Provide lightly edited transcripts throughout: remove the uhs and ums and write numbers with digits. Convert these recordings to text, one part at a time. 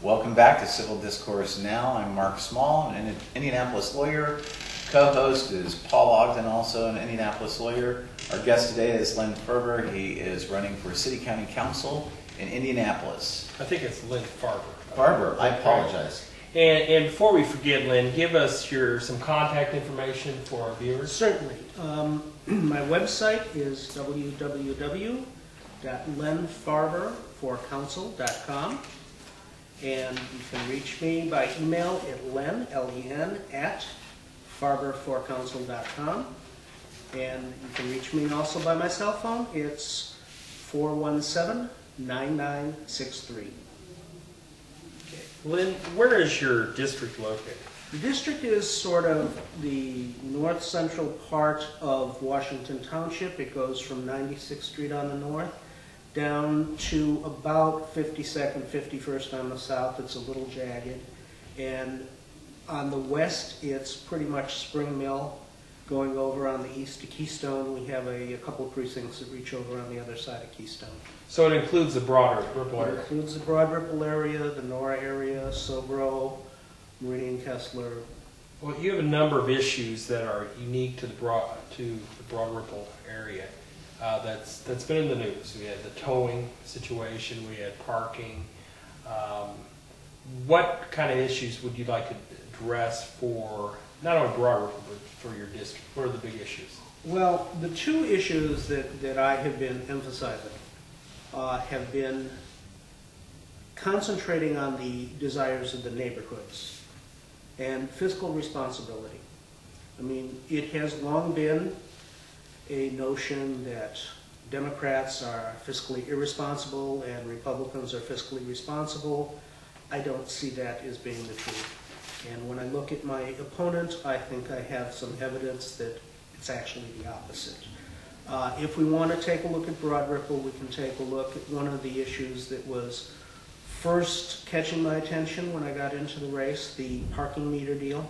Welcome back to Civil Discourse Now. I'm Mark Small, an Indianapolis lawyer. Co-host is Paul Ogden, also an Indianapolis lawyer. Our guest today is Len Farber. He is running for City County Council in Indianapolis. I think it's Len Farber. Farber, I apologize. And before we forget, Len, give us some contact information for our viewers. Certainly. My website is www.lenfarberforcouncil.com, and you can reach me by email at len, L-E-N, at farberforcouncil.com, and you can reach me also by my cell phone. It's 417-9963. Len, where is your district located? The district is sort of the north central part of Washington Township. It goes from 96th Street on the north down to about 52nd, 51st on the south. It's a little jagged. And on the west, it's pretty much Spring Mill. Going over on the east to Keystone, we have a couple of precincts that reach over on the other side of Keystone. So it includes the broader Ripple It area? includes the Broad Ripple area, the Nora area, Sobro, Meridian Kessler. Well, you have a number of issues that are unique to the Broad Ripple area that's been in the news. We had the towing situation, we had parking. What kind of issues would you like to address for not only Broad Ripple, but for your district? What are the big issues? Well, the two issues that I have been emphasizing have been concentrating on the desires of the neighborhoods and fiscal responsibility. I mean, it has long been a notion that Democrats are fiscally irresponsible and Republicans are fiscally responsible. I don't see that as being the truth. And when I look at my opponent, I think I have some evidence that it's actually the opposite. If we want to take a look at Broad Ripple, we can take a look at one of the issues that was first catching my attention when I got into the race, the parking meter deal.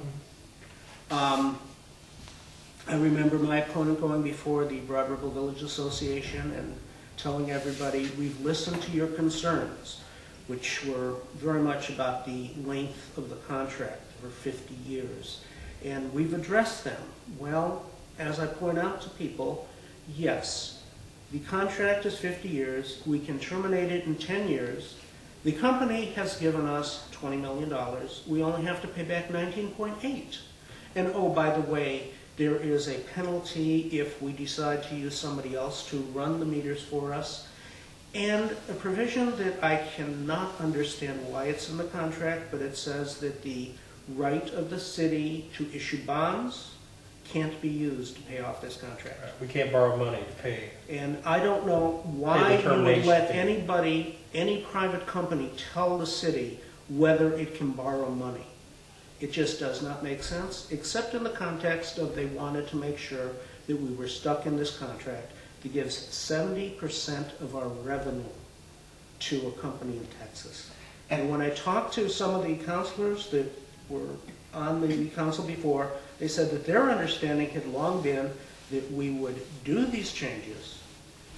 I remember my opponent going before the Broad Ripple Village Association and telling everybody, we've listened to your concerns, which were very much about the length of the contract for 50 years. And we've addressed them. Well, as I point out to people, yes, the contract is 50 years. We can terminate it in 10 years. The company has given us $20 million. We only have to pay back 19.8. And oh, by the way, there is a penalty if we decide to use somebody else to run the meters for us. And a provision that I cannot understand why it's in the contract, but it says that the right of the city to issue bonds can't be used to pay off this contract. We can't borrow money to pay. And I don't know why you would let anybody, any private company, tell the city whether it can borrow money. It just does not make sense, except in the context of they wanted to make sure that we were stuck in this contract that gives 70% of our revenue to a company in Texas. And when I talked to some of the councilors that were on the council before, they said that their understanding had long been that we would do these changes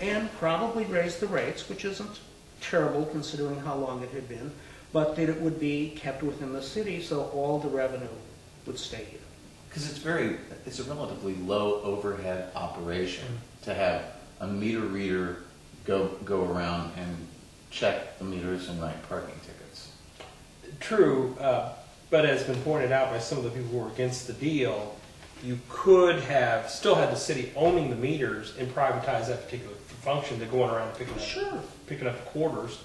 and probably raise the rates, which isn't terrible considering how long it had been, but that it would be kept within the city so all the revenue would stay here. Because it's a relatively low overhead operation to have a meter reader go around and check the meters and write parking tickets. True, but as has been pointed out by some of the people who were against the deal, you could have still had the city owning the meters and privatize that particular function. They're going around picking up the quarters.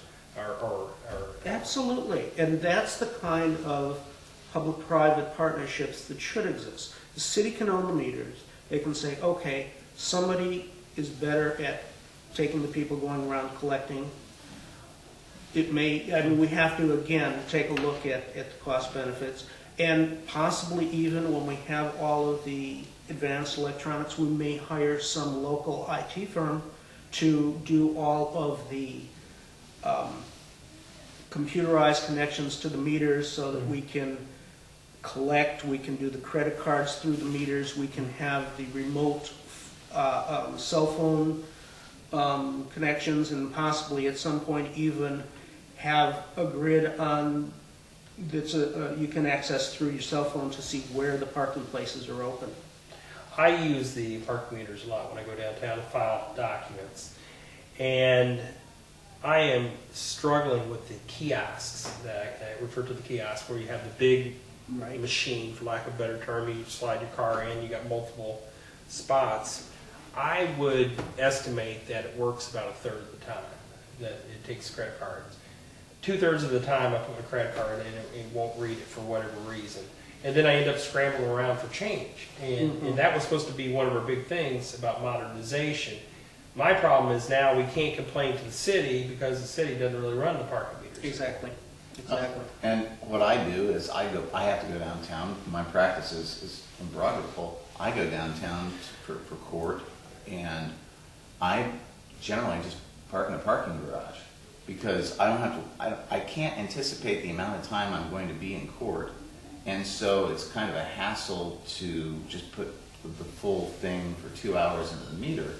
Absolutely, and that's the kind of public-private partnerships that should exist. The city can own the meters. They can say, okay, somebody is better at taking the people going around collecting. It may, I mean, we have to, again, take a look at the cost benefits, and possibly even when we have all of the advanced electronics, we may hire some local IT firm to do all of the computerized connections to the meters so that we can collect, we can do the credit cards through the meters, we can have the remote cell phone connections, and possibly at some point even have a grid on that's you can access through your cell phone to see where the parking places are open. I use the parking meters a lot when I go downtown to file documents. And I am struggling with the kiosks that I refer to the kiosks where you have the big machine, for lack of a better term, you slide your car in, you got multiple spots. I would estimate that it works about a third of the time, that it takes credit cards. 2/3 of the time I put my credit card in, it won't read it for whatever reason. And then I end up scrambling around for change. And that was supposed to be one of our big things about modernization. My problem is now we can't complain to the city because the city doesn't really run the parking meters. Exactly. And what I do is I have to go downtown. My practice is in Broadville. I go downtown for court, and I generally just park in a parking garage because I don't have to. I can't anticipate the amount of time I'm going to be in court, and so it's kind of a hassle to just put the full thing for 2 hours into the meter.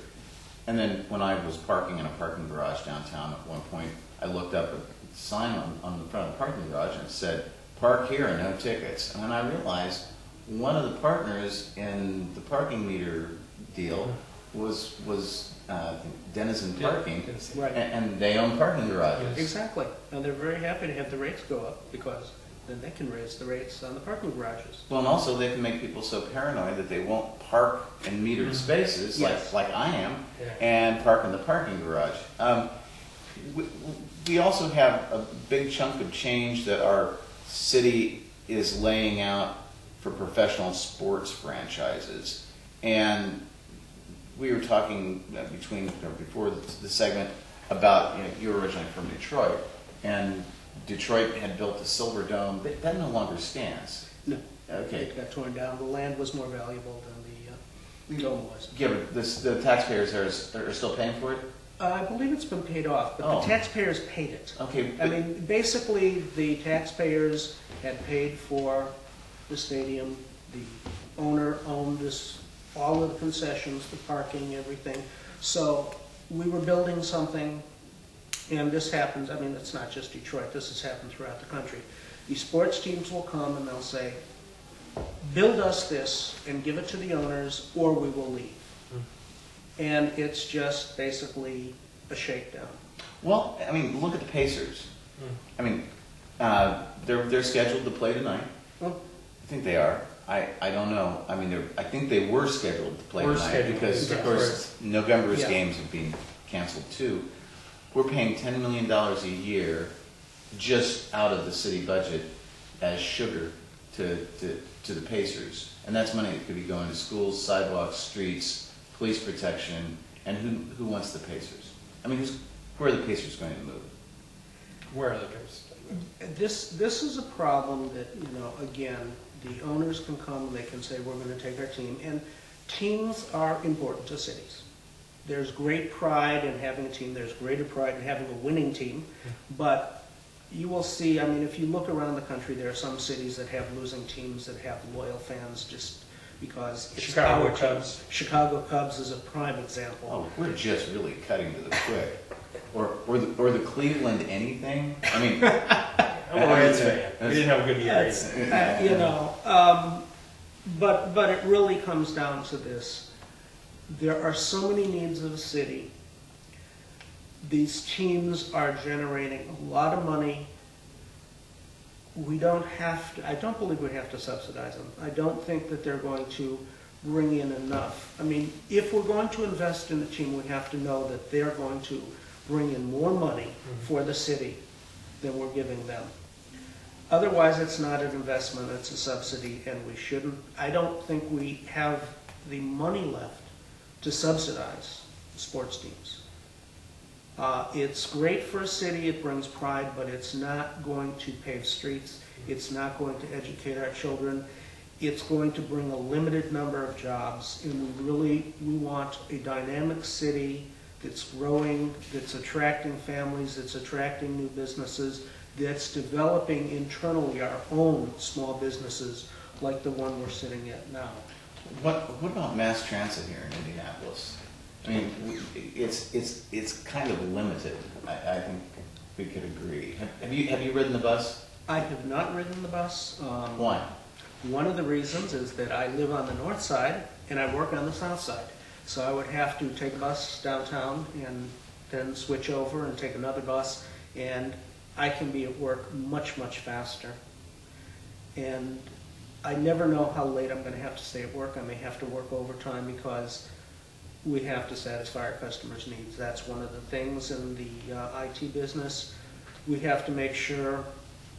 And then when I was parking in a parking garage downtown at one point, I looked up a sign on the front of the parking garage and it said, "Park here, no tickets." And then I realized one of the partners in the parking meter deal was Denizen Parking, Right. and they own parking garages. Exactly. And they're very happy to have the rates go up because then they can raise the rates on the parking garages. Well, and also they can make people so paranoid that they won't park in metered spaces Yes. like I am and park in the parking garage. We also have a big chunk of change that our city is laying out for professional sports franchises. And we were talking before the segment about, you were originally from Detroit, and Detroit had built the Silver Dome. That no longer stands. No. Okay. It got torn down. The land was more valuable than the dome was. Yeah, but the taxpayers are still paying for it? I believe it's been paid off, but the taxpayers paid it. Okay. I mean, basically, the taxpayers had paid for the stadium. The owner owned all of the concessions, the parking, everything. So we were building something, and this happens. I mean, it's not just Detroit. This has happened throughout the country. The sports teams will come and they'll say, "Build us this and give it to the owners, or we will leave." And it's just basically a shakedown. Well, I mean, look at the Pacers. I mean, they're scheduled to play tonight. Well, I think they are. I don't know. I mean, I think they were scheduled to play tonight Scheduled. because, of course, November's games have been canceled too. We're paying $10 million a year just out of the city budget as sugar to the Pacers, and that's money that could be going to schools, sidewalks, streets, police protection, and who wants the Pacers? I mean, who are the Pacers going to move? Where are the Pacers? this is a problem that, again, the owners can come and they can say, "We're going to take our team." And teams are important to cities. There's great pride in having a team. There's greater pride in having a winning team. But you will see, I mean, if you look around the country, there are some cities that have losing teams that have loyal fans just because it's Chicago our Cubs. team. Chicago Cubs is a prime example. Oh, we're just really cutting to the quick. Or the Cleveland anything? I mean, I'm a Reds fan. We didn't have a good year either. But it really comes down to this. There are so many needs of the city. These teams are generating a lot of money. We don't have to, I don't believe we have to subsidize them. I don't think that they're going to bring in enough. I mean, if we're going to invest in a team, we have to know that they're going to bring in more money for the city than we're giving them. Otherwise, it's not an investment, it's a subsidy, and we shouldn't. I don't think we have the money left to subsidize sports teams. It's great for a city, it brings pride, but it's not going to pave streets, it's not going to educate our children, it's going to bring a limited number of jobs, and we want a dynamic city that's growing, that's attracting families, that's attracting new businesses, that's developing internally our own small businesses like the one we're sitting at now. what about mass transit here in Indianapolis? I mean, it's kind of limited. I think we could agree. Have you ridden the bus? I have not ridden the bus. Why? One of the reasons is that I live on the north side and I work on the south side. So I would have to take a bus downtown and then switch over and take another bus, and I can be at work much, much faster. And I never know how late I'm going to have to stay at work. I may have to work overtime because we have to satisfy our customers' needs. That's one of the things in the IT business. We have to make sure,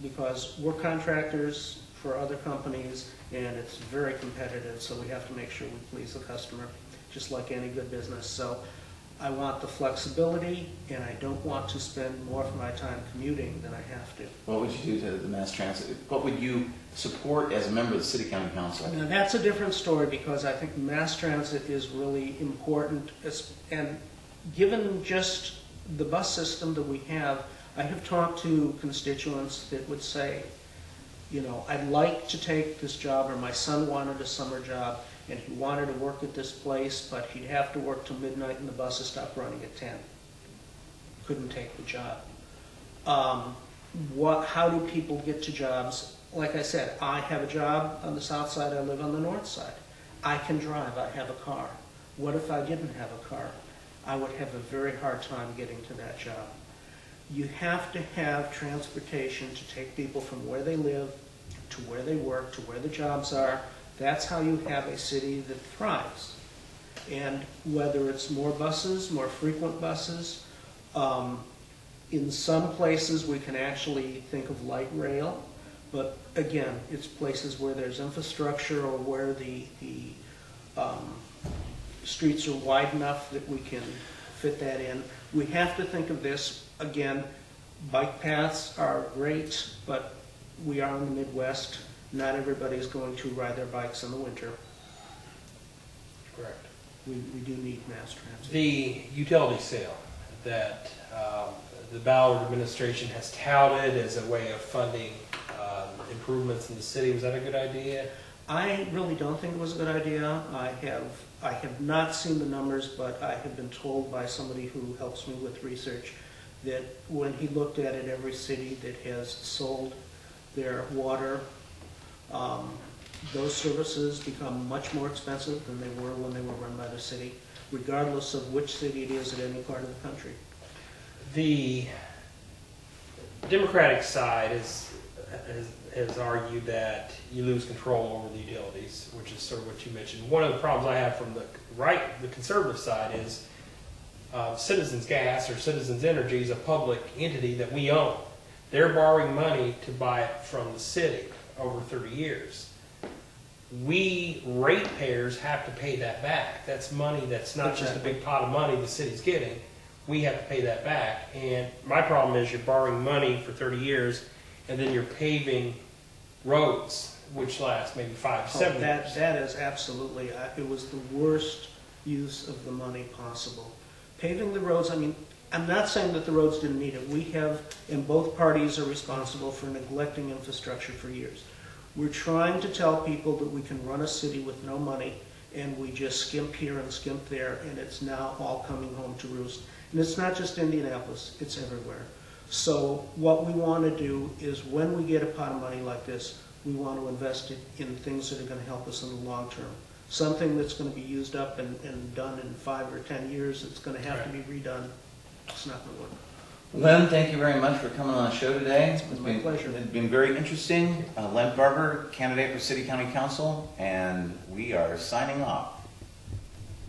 because we're contractors for other companies and it's very competitive, so we have to make sure we please the customer, just like any good business. So I want the flexibility, and I don't want to spend more of my time commuting than I have to. What would you do to the mass transit? What would you support as a member of the City County Council? Now, that's a different story, because I think mass transit is really important. And given just the bus system that we have, I have talked to constituents that would say, you know, I'd like to take this job, or my son wanted a summer job, and he wanted to work at this place, but he'd have to work till midnight and the buses stopped running at 10. Couldn't take the job. How do people get to jobs? Like I said, I have a job on the south side, I live on the north side. I can drive, I have a car. What if I didn't have a car? I would have a very hard time getting to that job. You have to have transportation to take people from where they live to where they work, to where the jobs are. That's how you have a city that thrives. And whether it's more buses, more frequent buses, in some places we can actually think of light rail, but again, it's places where there's infrastructure or where the streets are wide enough that we can fit that in. We have to think of this, again, bike paths are great, but we are in the Midwest. Not everybody's going to ride their bikes in the winter. Correct. We do need mass transit. The utility sale that the Ballard administration has touted as a way of funding improvements in the city, was that a good idea? I really don't think it was a good idea. I have not seen the numbers, but I have been told by somebody who helps me with research that when he looked at it, every city that has sold their water, those services become much more expensive than they were when they were run by the city, regardless of which city it is at any part of the country. The Democratic side has argued that you lose control over the utilities, which is sort of what you mentioned. One of the problems I have from the conservative side is Citizens Gas or Citizens Energy is a public entity that we own. They're borrowing money to buy it from the city over 30 years. We ratepayers have to pay that back. That's money that's not just a big pot of money the city's getting. We have to pay that back. And my problem is you're borrowing money for 30 years and then you're paving roads, which last maybe 5 to 7 years. That is absolutely, it was the worst use of the money possible. Paving the roads, I mean, I'm not saying that the roads didn't need it. We have, and both parties are responsible for neglecting infrastructure for years. We're trying to tell people that we can run a city with no money, and we just skimp here and skimp there, and it's now all coming home to roost. And it's not just Indianapolis, it's everywhere. So what we want to do is when we get a pot of money like this, we want to invest it in things that are going to help us in the long term. Something that's going to be used up and done in 5 or 10 years, it's going to have to be redone. It's not going to work. Len, thank you very much for coming on the show today. It's been my pleasure. It's been very interesting. Len Farber, candidate for City County Council, and we are signing off.